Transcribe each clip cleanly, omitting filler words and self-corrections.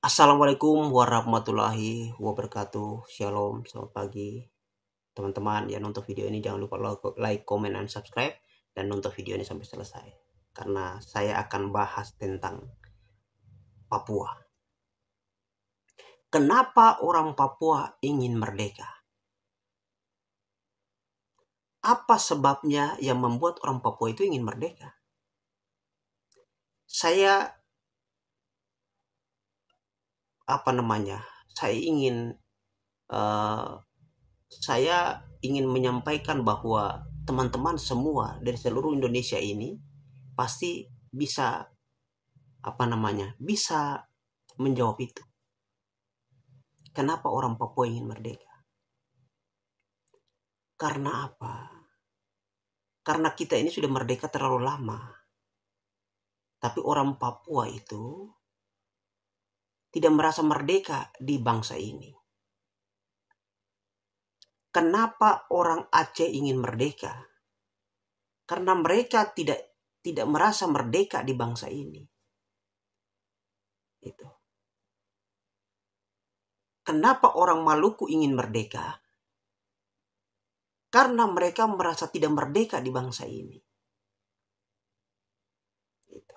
Assalamualaikum warahmatullahi wabarakatuh. Shalom, selamat pagi teman-teman. Ya, nonton video ini jangan lupa like, comment, dan subscribe. Dan nonton video ini sampai selesai. Karena saya akan bahas tentang Papua. Kenapa orang Papua ingin merdeka? Apa sebabnya yang membuat orang Papua itu ingin merdeka? Saya ingin menyampaikan bahwa teman-teman semua dari seluruh Indonesia ini pasti bisa bisa menjawab itu. Kenapa orang Papua ingin merdeka? Karena apa? Karena kita ini sudah merdeka terlalu lama. Tapi orang Papua itu tidak merasa merdeka di bangsa ini. Kenapa orang Aceh ingin merdeka? Karena mereka tidak merasa merdeka di bangsa ini. Itu. Kenapa orang Maluku ingin merdeka? Karena mereka merasa tidak merdeka di bangsa ini. Itu.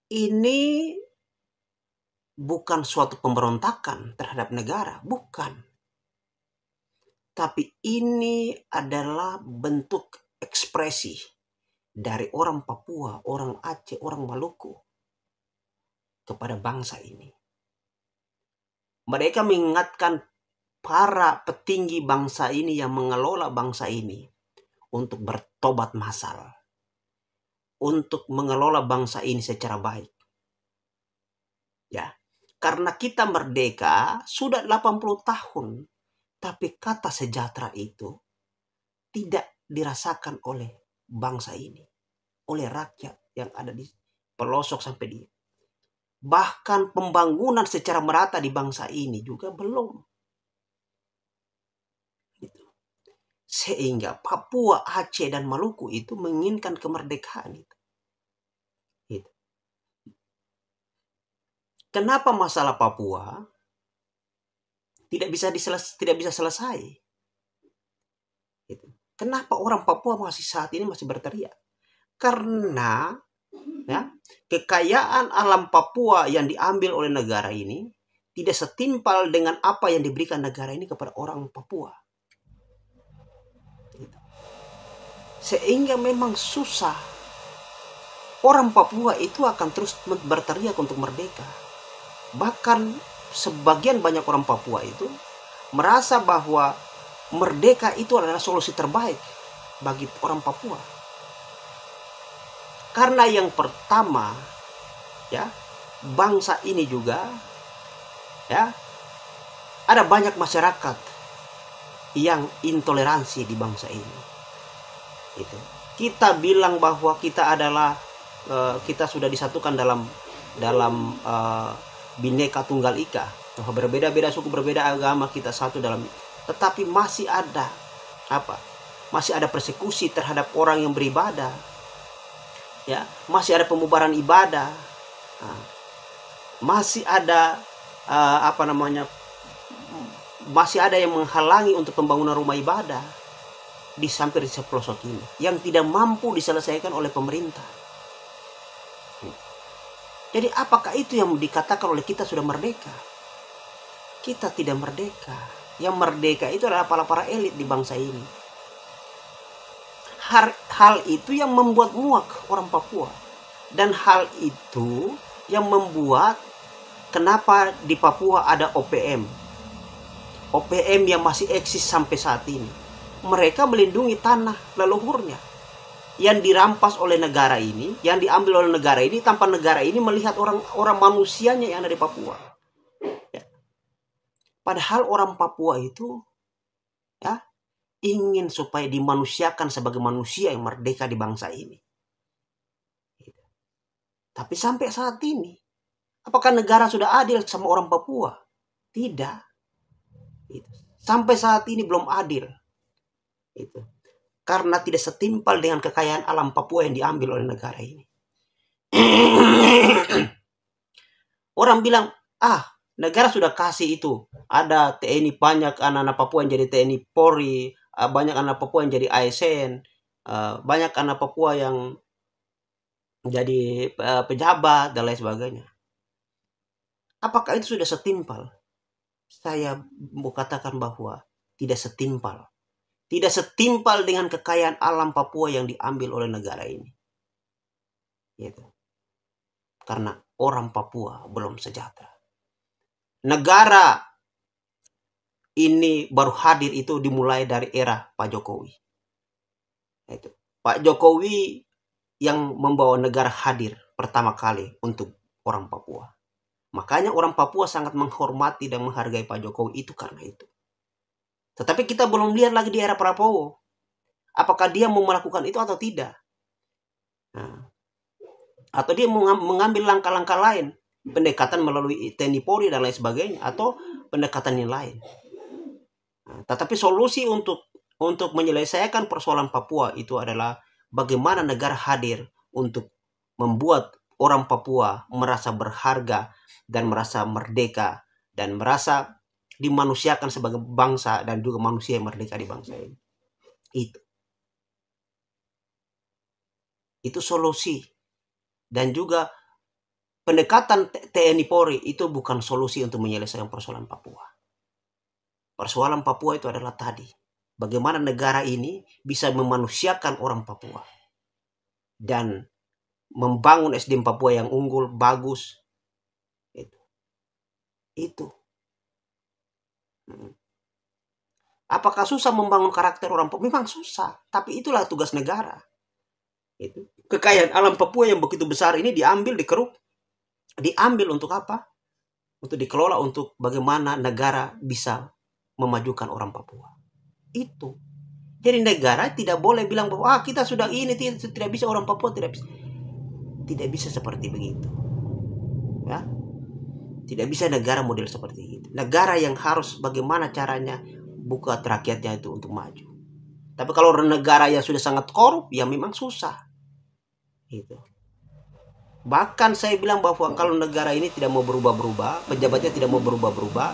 Ini bukan suatu pemberontakan terhadap negara, bukan. Tapi ini adalah bentuk ekspresi dari orang Papua, orang Aceh, orang Maluku kepada bangsa ini. Mereka mengingatkan para petinggi bangsa ini yang mengelola bangsa ini untuk bertobat massal, untuk mengelola bangsa ini secara baik. Ya, karena kita merdeka sudah 80 tahun. Tapi kata sejahtera itu tidak dirasakan oleh bangsa ini. Oleh rakyat yang ada di pelosok sampai di. Bahkan pembangunan secara merata di bangsa ini juga belum. Gitu. Sehingga Papua, Aceh, dan Maluku itu menginginkan kemerdekaan itu. Gitu. Kenapa masalah Papua tidak bisa selesai? Gitu. Kenapa orang Papua saat ini masih berteriak? Karena kekayaan alam Papua yang diambil oleh negara ini tidak setimpal dengan apa yang diberikan negara ini kepada orang Papua. Gitu. Sehingga memang susah. Orang Papua itu akan terus berteriak untuk merdeka. Bahkan sebagian banyak orang Papua itu merasa bahwa merdeka itu adalah solusi terbaik bagi orang Papua. Karena yang pertama, bangsa ini juga ada banyak masyarakat yang intoleransi di bangsa ini. Itu. Kita bilang bahwa kita sudah disatukan dalam Bhinneka Tunggal Ika. Berbeda-beda suku, berbeda agama, kita satu dalam. Tetapi masih ada persekusi terhadap orang yang beribadah. Ya, masih ada pemubaran ibadah. Masih ada masih ada yang menghalangi untuk pembangunan rumah ibadah di hampir di pelosok ini yang tidak mampu diselesaikan oleh pemerintah. Jadi apakah itu yang dikatakan oleh kita sudah merdeka? Kita tidak merdeka. Yang merdeka itu adalah para elit di bangsa ini. Hal itu yang membuat muak orang Papua. Dan hal itu yang membuat kenapa di Papua ada OPM. OPM yang masih eksis sampai saat ini. Mereka melindungi tanah leluhurnya yang dirampas oleh negara ini, yang diambil oleh negara ini tanpa negara ini melihat orang manusianya yang ada di Papua. Ya. Padahal orang Papua itu ingin supaya dimanusiakan sebagai manusia yang merdeka di bangsa ini. Tapi sampai saat ini, apakah negara sudah adil sama orang Papua? Tidak. Sampai saat ini belum adil. Itu. Karena tidak setimpal dengan kekayaan alam Papua yang diambil oleh negara ini. Orang bilang, negara sudah kasih itu. Ada TNI, banyak anak-anak Papua yang jadi TNI Polri, banyak anak Papua yang jadi ASN, banyak anak Papua yang jadi pejabat dan lain sebagainya. Apakah itu sudah setimpal? Saya mau katakan bahwa tidak setimpal. Tidak setimpal dengan kekayaan alam Papua yang diambil oleh negara ini. Gitu. Karena orang Papua belum sejahtera. Negara ini baru hadir itu dimulai dari era Pak Jokowi. Itu. Pak Jokowi yang membawa negara hadir pertama kali untuk orang Papua. Makanya orang Papua sangat menghormati dan menghargai Pak Jokowi itu karena itu. Tetapi kita belum lihat lagi di era Prabowo. Apakah dia mau melakukan itu atau tidak? Nah, atau dia mengambil langkah-langkah lain. Pendekatan melalui TNI Polri dan lain sebagainya. Atau pendekatan yang lain. Nah, tetapi solusi untuk menyelesaikan persoalan Papua itu adalah bagaimana negara hadir untuk membuat orang Papua merasa berharga dan merasa merdeka dan merasa dimanusiakan sebagai bangsa dan juga manusia yang merdeka di bangsa ini. Itu solusi. Dan juga pendekatan TNI Polri itu bukan solusi untuk menyelesaikan persoalan Papua. Persoalan Papua itu adalah tadi, bagaimana negara ini bisa memanusiakan orang Papua dan membangun SDM Papua yang unggul, bagus. Itu. Apakah susah membangun karakter orang Papua? Memang susah, tapi itulah tugas negara. Itu. Kekayaan alam Papua yang begitu besar ini diambil, dikeruk. Diambil untuk apa? Untuk dikelola untuk bagaimana negara bisa memajukan orang Papua. Itu. Jadi negara tidak boleh bilang bahwa kita sudah ini, tidak bisa orang Papua, tidak bisa. Tidak bisa seperti begitu. Ya. Tidak bisa negara model seperti itu. Negara yang harus bagaimana caranya buat rakyatnya itu untuk maju. Tapi kalau negara yang sudah sangat korup, ya memang susah. Gitu. Bahkan saya bilang bahwa kalau negara ini tidak mau berubah-berubah, pejabatnya tidak mau berubah-berubah,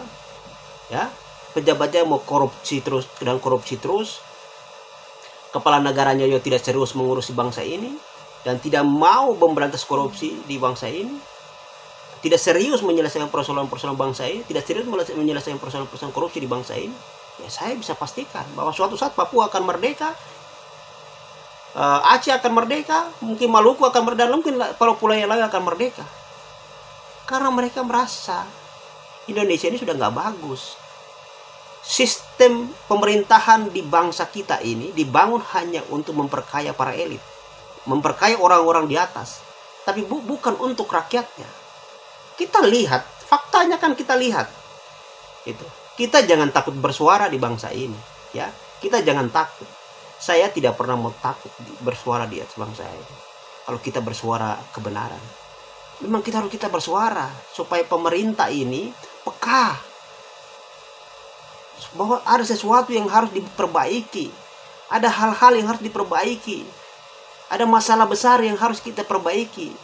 ya, pejabatnya mau korupsi terus dan korupsi terus, kepala negaranya juga tidak serius mengurusi bangsa ini dan tidak mau memberantas korupsi di bangsa ini, tidak serius menyelesaikan persoalan-persoalan bangsa ini, tidak serius menyelesaikan persoalan-persoalan korupsi di bangsa ini, ya saya bisa pastikan bahwa suatu saat Papua akan merdeka, Aceh akan merdeka, mungkin Maluku akan merdeka, mungkin pulau-pulau yang lain akan merdeka. Karena mereka merasa Indonesia ini sudah nggak bagus. Sistem pemerintahan di bangsa kita ini dibangun hanya untuk memperkaya para elit, memperkaya orang-orang di atas, tapi bukan untuk rakyatnya. Kita lihat, faktanya kan kita lihat. Itu. Kita jangan takut bersuara di bangsa ini, ya. Kita jangan takut. Saya tidak pernah mau takut bersuara di atas bangsa ini. Kalau kita bersuara kebenaran, memang kita harus bersuara supaya pemerintah ini peka bahwa ada sesuatu yang harus diperbaiki, ada hal-hal yang harus diperbaiki, ada masalah besar yang harus kita perbaiki.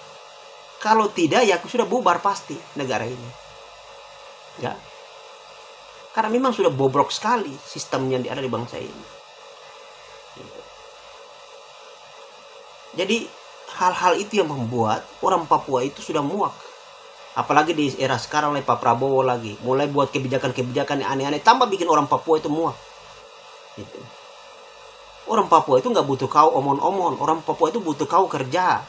Kalau tidak, ya sudah bubar pasti negara ini. Ya, karena memang sudah bobrok sekali sistemnya yang ada di bangsa ini. Jadi hal-hal itu yang membuat orang Papua itu sudah muak. Apalagi di era sekarang oleh Pak Prabowo lagi. Mulai buat kebijakan-kebijakan yang aneh-aneh. Tambah bikin orang Papua itu muak. Gitu. Orang Papua itu nggak butuh kau omon-omon. Orang Papua itu butuh kau kerja.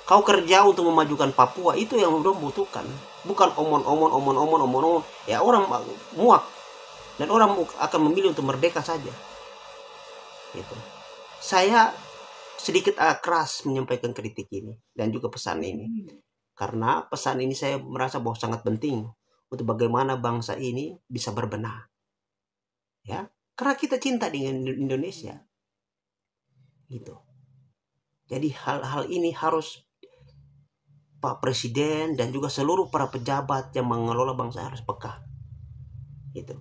Kau kerja untuk memajukan Papua. Itu yang orang butuhkan. Bukan omon-omon. Ya orang muak. Dan orang akan memilih untuk merdeka saja. Gitu. Saya sedikit keras menyampaikan kritik ini dan juga pesan ini, karena pesan ini saya merasa bahwa sangat penting untuk bagaimana bangsa ini bisa berbenah, ya, karena kita cinta dengan Indonesia, gitu. Jadi hal-hal ini harus Pak Presiden dan juga seluruh para pejabat yang mengelola bangsa harus peka, gitu.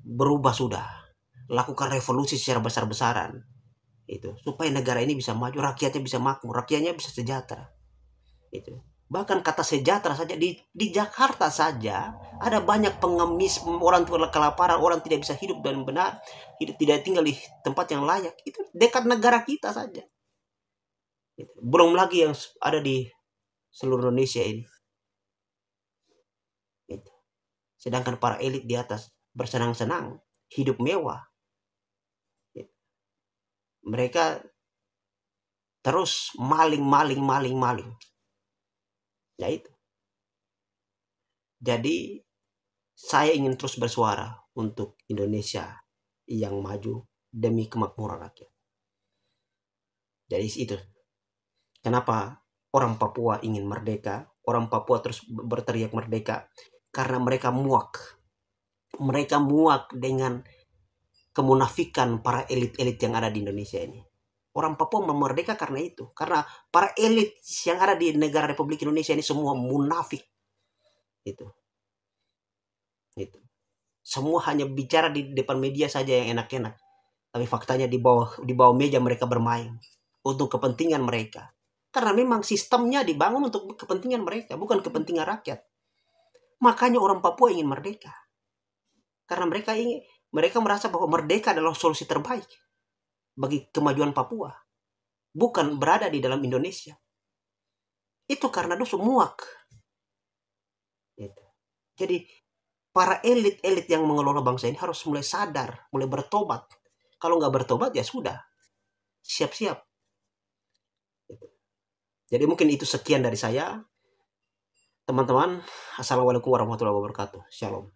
Berubah sudah, lakukan revolusi secara besar-besaran. Itu supaya negara ini bisa maju, rakyatnya bisa makmur, rakyatnya bisa sejahtera. Itu Bahkan kata sejahtera saja di Jakarta saja ada banyak pengemis, orang tua kelaparan, orang tidak bisa hidup dan benar, tidak tinggal di tempat yang layak. Itu dekat negara kita saja. Belum lagi yang ada di seluruh Indonesia ini. Sedangkan para elit di atas bersenang-senang, hidup mewah. Mereka terus maling. Ya itu. Jadi saya ingin terus bersuara untuk Indonesia yang maju demi kemakmuran rakyat. Jadi itu. Kenapa orang Papua ingin merdeka? Orang Papua terus berteriak merdeka karena mereka muak. Mereka muak dengan kemunafikan para elit-elit yang ada di Indonesia ini. Orang Papua merdeka karena itu. Karena para elit yang ada di negara Republik Indonesia ini semua munafik. Itu. Semua hanya bicara di depan media saja yang enak-enak. Tapi faktanya di bawah meja mereka bermain untuk kepentingan mereka. Karena memang sistemnya dibangun untuk kepentingan mereka, bukan kepentingan rakyat. Makanya orang Papua ingin merdeka. Karena mereka merasa bahwa merdeka adalah solusi terbaik bagi kemajuan Papua. Bukan berada di dalam Indonesia. Itu karena dosa muak. Jadi para elit-elit yang mengelola bangsa ini harus mulai sadar, mulai bertobat. Kalau nggak bertobat ya sudah, siap-siap. Jadi mungkin itu sekian dari saya. Teman-teman, assalamualaikum warahmatullahi wabarakatuh. Shalom.